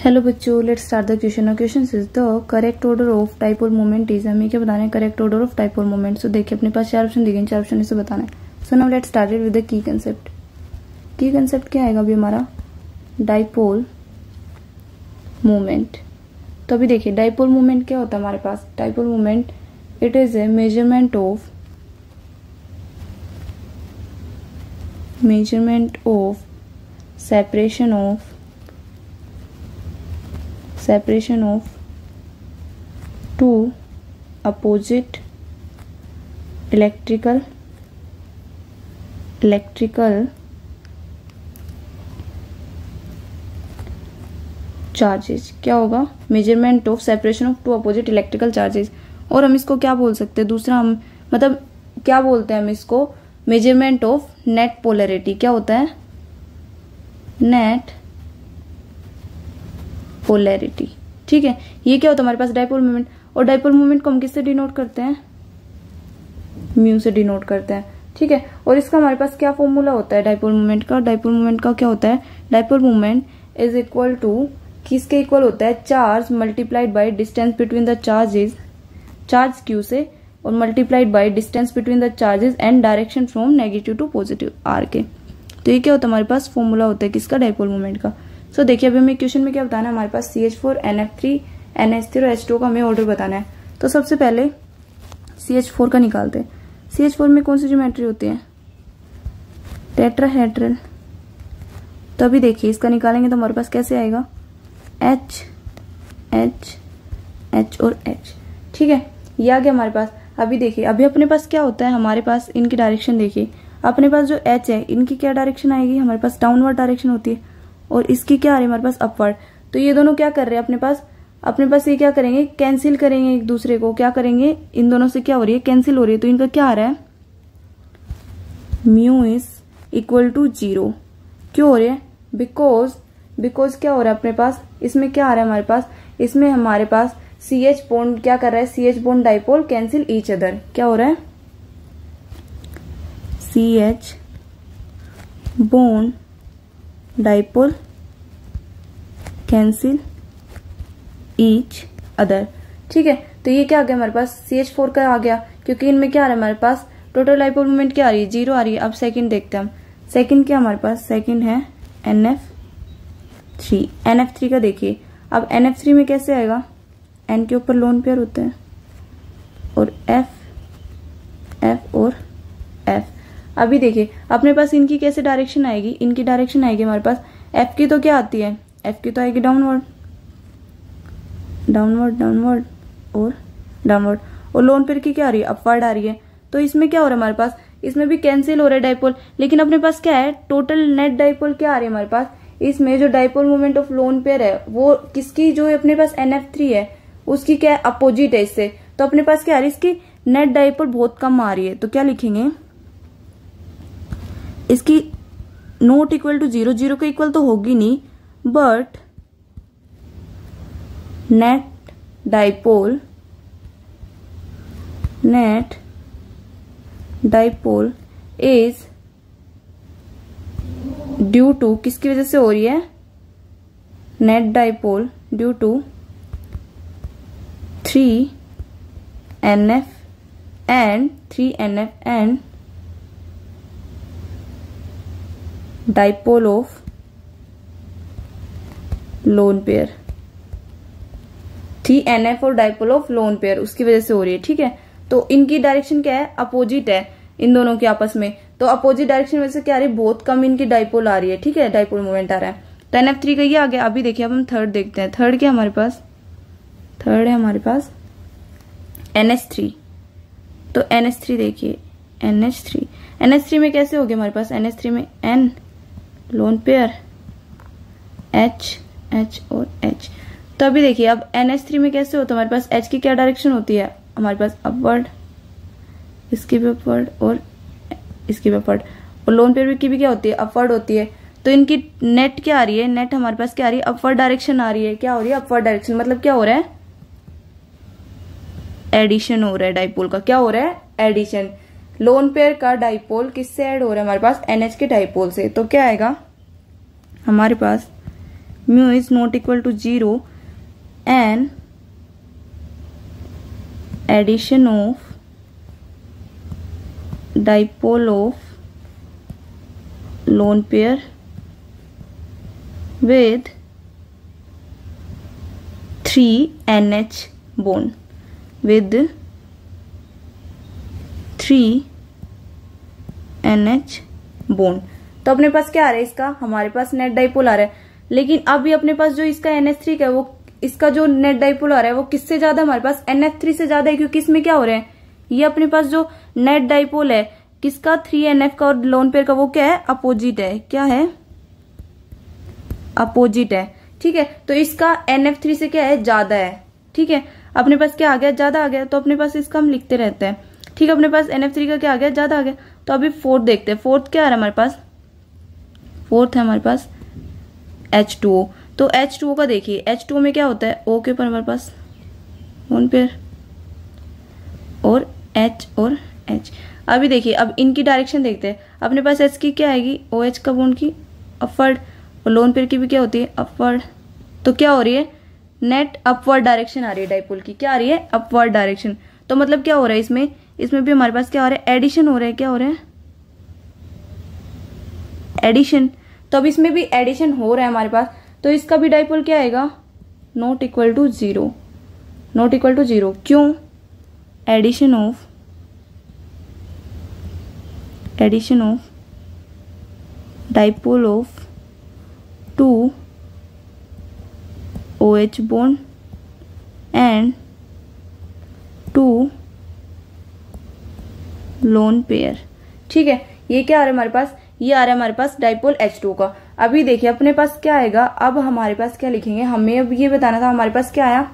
Hello बच्चों, let's start the question. Now question is the correct order of dipole moment is. हमें क्या बताना है? Correct order of dipole moment. So देखिए अपने पास चार ऑप्शन दिए गए, चार ऑप्शन इसे बताना है। So now let's start with the key concept. Key concept क्या आएगा अभी हमारा? Dipole moment. तो अभी देखिए डाइपोल मोमेंट क्या होता है हमारे पास? Dipole moment it is a measurement of separation of two opposite electrical charges. क्या होगा? Measurement of separation of two opposite electrical charges. और हम इसको क्या बोल सकते हैं? दूसरा हम मतलब क्या बोलते हैं हम इसको? Measurement of net polarity. क्या होता है? Net polarity. ठीक है, ये क्या होता है हमारे पास? Dipole moment. और डाइपोल मोमेंट को हम किससे डिनोट करते हैं? म्यू से डिनोट करते हैं। ठीक है, और इसका हमारे पास क्या फॉर्मूला होता है डाइपोल मोमेंट का? डाइपोल मोमेंट का क्या होता है? Dipole moment is equal to, किसके इक्वल होता है? Charge multiplied by distance between the charges, charge Q से, और multiplied by distance between the charges and direction from negative to positive R के। तो ये क्या होता है हमारे पास? फॉर्मूला होता है किसका? डाइपोल मोमेंट का। सो देखिए अभी हमें क्वेश्चन में क्या बताना है हमारे पास? CH4 NF3 NH3 और H2 का हमें ऑर्डर बताना है। तो सबसे पहले CH4 का निकालते हैं। CH4 में कौन सी ज्योमेट्री होती है? टेट्राहेड्रल। तो अभी देखिए इसका निकालेंगे तो हमारे पास कैसे आएगा? H H H और H। ठीक है, ये आ गया हमारे पास। अभी देखिए अभी अपने पास क्या होता है हमारे पास? इनकी डायरेक्शन देखिए, अपने पास जो H है इनकी क्या डायरेक्शन आएगी? हमारे पास डाउनवर्ड डायरेक्शन होती है, और इसकी क्या आ रही है हमारे पास? अपवर्ड। तो ये दोनों क्या कर रहे हैं अपने पास ये क्या करेंगे? कैंसिल करेंगे एक दूसरे को। क्या करेंगे? इन दोनों से क्या हो रही है? कैंसिल हो रही है। तो इनका क्या आ रहा है? Mu is equal to 0। क्यों हो रही है? बिकॉज क्या हो रहा है अपने पास? इसमें क्या आ रहा है हमारे पास? इसमें हमारे पास CH बॉन्ड क्या कर रहा है? CH bond dipole cancel each other. क्या हो रहा है? CH bond dipole cancel each other. ठीक है, तो ये क्या आ गया हमारे पास? CH4 का आ गया, क्योंकि इनमें क्या आ रहा है हमारे पास? टोटल डाइपोल मोमेंट क्या आ रही है? 0 आ रही है। अब सेकंड देखते हैं हम। सेकंड क्या हमारे पास? सेकंड है NF3। NF3 का देखिए, अब NF3 में कैसे आएगा? N के ऊपर लोन पेयर होते हैं, और F और F। अभी देखिए अपने पास इनकी कैसे डायरेक्शन आएगी? इनकी डायरेक्शन आएगी हमारे पास F की तो क्या आती है? F की तो आएगी डाउनवर्ड और लोन पेयर की क्या आ रही है? अपवर्ड आ रही है। तो इसमें क्या हो रहा है हमारे पास? इसमें भी कैंसिल हो रहा है डाइपोल, लेकिन अपने पास क्या है? टोटल नेट डाइपोल क्या आ रही है हमारे पास? इसमें जो dipole moment of lone pair है वो किसकी? जो अपने पास NF3 है उसकी क्या है? अपोजिट है इससे। तो अपने पास क्या आ रही है? इसकी नेट डाइपोल बहुत कम आ रही है। तो क्या लिखेंगे? इसकी नॉट इक्वल टू 0, 0 के इक्वल तो होगी नहीं, but net dipole is due to, किसकी वजह से हो रही है? Net dipole due to 3NF and dipole of lone pair. 3NF और डाइपोल ऑफ लोन पेयर उसकी वजह से हो रही है। ठीक है, तो इनकी डायरेक्शन क्या है? अपोजिट है इन दोनों के आपस में। तो अपोजिट डायरेक्शन वजह से क्या आ रही है? बहुत कम इनकी डाइपोल आ रही है। ठीक है, डाइपोल मोमेंट आ रहा है। तो NF3 का ये आ गया। अभी देखिए अब हम थर्ड देखते हैं। थर्ड क्या हमारे पास? थर्ड है हमारे पास NH3। तो NH3 देखिए, NH3 में कैसे हो गया हमारे पास? NH3 में N लोन पेयर, H और H। तो अभी देखिए अब NH3 में कैसे होता है हमारे पास? H की क्या डायरेक्शन होती है हमारे पास? अपवर्ड, इसकी भी अपवर्ड और इसकी भी अपवर्ड, और लोन पेयर की भी क्या होती है? अपवर्ड होती है। तो इनकी नेट क्या आ रही है? नेट हमारे पास क्या आ रही है? अपवर्ड डायरेक्शन आ रही है। क्या हो रही है? Upward direction. मतलब क्या हो रहा है? एडिशन हो रहा है डाइपोल का। क्या हो रहा है? एडिशन। लोन पेयर का डाइपोल किससे ऐड हो रहा है हमारे पास? NH के डाइपोल से। तो क्या आएगा हमारे पास? Mu is not equal to 0 and addition of dipole of lone pair with 3NH bond with 3NH bond। तो अपने पास क्या आ रहा है इसका, हमारे पास नेट डाइपोल आ रहा है, लेकिन अभी अपने पास जो इसका NH3 का है वो इसका जो नेट डाइपोल आ रहा है वो किससे ज्यादा, हमारे पास NH3 से ज्यादा है, क्योंकि इसमें क्या हो रहा है, ये अपने पास जो नेट डाइपोल है किसका 3NF का और लोन पेयर का वो क्या है, अपोजिट है, क्या है, अपोजिट है। ठीक है, तो इसका NF3 से क्या है, ज्यादा है। ठीक है, अपने पास क्या आ गया, ज्यादा आ गया, तो अपने पास इसका हम लिखते रहते हैं। ठीक है, अपने पास NF3 का क्या आ गया, ज्यादा आ गया। तो अभी फोर्थ देखते हैं, फोर्थ क्या आ रहा है हमारे पास, फोर्थ है हमारे पास H2O। तो H2O का देखिए, H2O में क्या होता है, O के ऊपर हमारे पास लोन पेयर और H और H। अभी देखिए, अब इनकी डायरेक्शन देखते हैं। अपने पास H की क्या आएगी, OH का बॉन्ड की अपवर्ड, और लोन पेयर की भी क्या होती है, अपवर्ड। तो क्या हो रही है, नेट अपवर्ड डायरेक्शन आ रही है डाइपोल की, क्या आ रही है, अपवर्ड डायरेक्शन। तो मतलब क्या हो रहा है इसमें, इसमें भी हमारे पास क्या हो रहा है, एडिशन हो रहा है, क्या हो रहा है, एडिशन। तो अब इसमें भी एडिशन हो रहा है हमारे पास, तो इसका भी डाइपोल क्या आएगा, not equal to 0, not equal to 0। क्यों, addition of dipole of 2 OH bond and 2 lone pair। ठीक है, ये क्या आ रहा है हमारे पास, ये आ रहा है हमारे पास डाइपोल H2 का। अभी देखिए अपने पास क्या आएगा, अब हमारे पास क्या लिखेंगे, हमें अब ये बताना था हमारे पास क्या आया,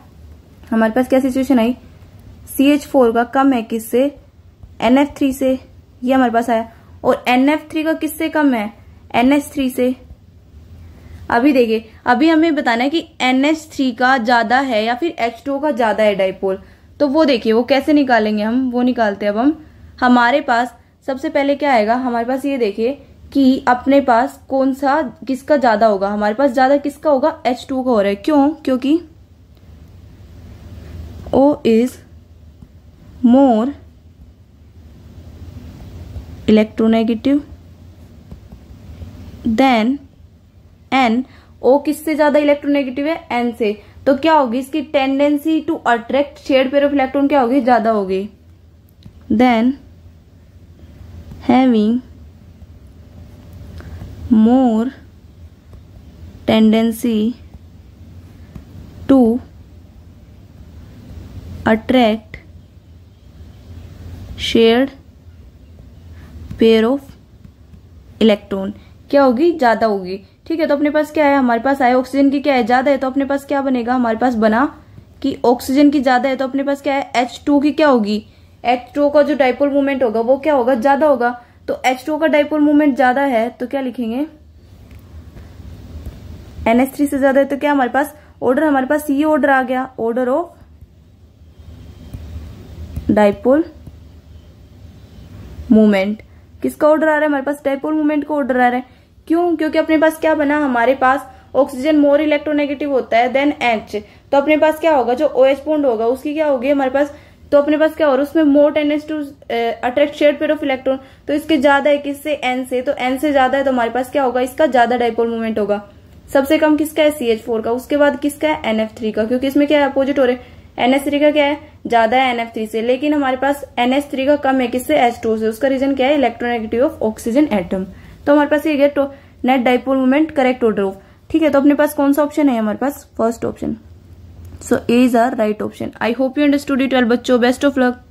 हमारे पास क्या सिचुएशन आई, CH4 का कम है किससे, NF3 से, ये हमारे पास आया, और NF3 का किससे कम है, NH3 से। अभी देखिए, अभी हमें बताना है कि NH3 का ज्यादा है या फिर H2O का ज्यादा है डाइपोल। तो वो देखिए वो कैसे निकालेंगे हम, वो निकालते हैं अब हम। हमारे पास सबसे पहले क्या आएगा, हमारे पास ये देखिए कि अपने पास कौन सा किसका ज्यादा होगा, हमारे पास ज्यादा किसका होगा, H2O का हो रहा है। क्यों, क्योंकि O is more electronegative than N। O किससे ज्यादा इलेक्ट्रोनेगेटिव है, N से। तो क्या होगी, इसकी tendency to attract shared pair of electron क्या होगी, ज्यादा होगी, then having more tendency to attract shared pair of electron, क्या होगी, ज्यादा होगी। ठीक है, तो अपने पास क्या है, हमारे पास आया ऑक्सीजन की क्या है, ज्यादा है, तो अपने पास क्या बनेगा, हमारे पास बना कि ऑक्सीजन की ज्यादा है, तो अपने पास क्या है, H2 की क्या होगी, H2 का जो डाइपोल मूवमेंट होगा वो क्या होगा, ज्यादा होगा। तो H2 का डाइपोल मूवमेंट ज्यादा है तो क्या लिखेंगे, NH3 से ज्यादा है, तो क्या हमारे पास ऑर्डर, हमारे पास ये ऑर्डर आ गया, ऑर्डर ऑफ डाइपोल मूवमेंट। किसका ऑर्डर आ रहा है, हमारे पास डाइपोल मूवमेंट का ऑर्डर आ रहा है। क्यों, क्योंकि अपने पास क्या बना, हमारे पास ऑक्सीजन मोर इलेक्ट्रोनेगेटिव होता है देन H। तो अपने पास क्या होगा, जो OH बॉन्ड होगा उसकी क्या होगी हमारे पास, तो अपने पास क्या हो रहा है, उसमें more tendency to attract shared pair of electron, तो इसके ज्यादा है किससे, N से। तो N से ज्यादा है तो हमारे पास क्या होगा, इसका ज्यादा डाइपोल मूवमेंट होगा। सबसे कम किसका है, CH4 का, उसके बाद किसका है, NF3 का, क्योंकि इसमें क्या है, अपोजिट हो रहे हैं। NH3 का क्या है, ज्यादा है NF3 से, लेकिन हमारे पास NH3 का कम है किससे, H2 से। उसका रीजन क्या है, इलेक्ट्रोनेगेटिव ऑफ ऑक्सीजन एटम। तो हमारे पास ये गया net dipole movement correct order of. ठीक है, तो अपने पास कौन सा ऑप्शन है, हमारे पास first option. So A is our right option. I hope you understood it well बच्चों, बेस्ट ऑफ लक।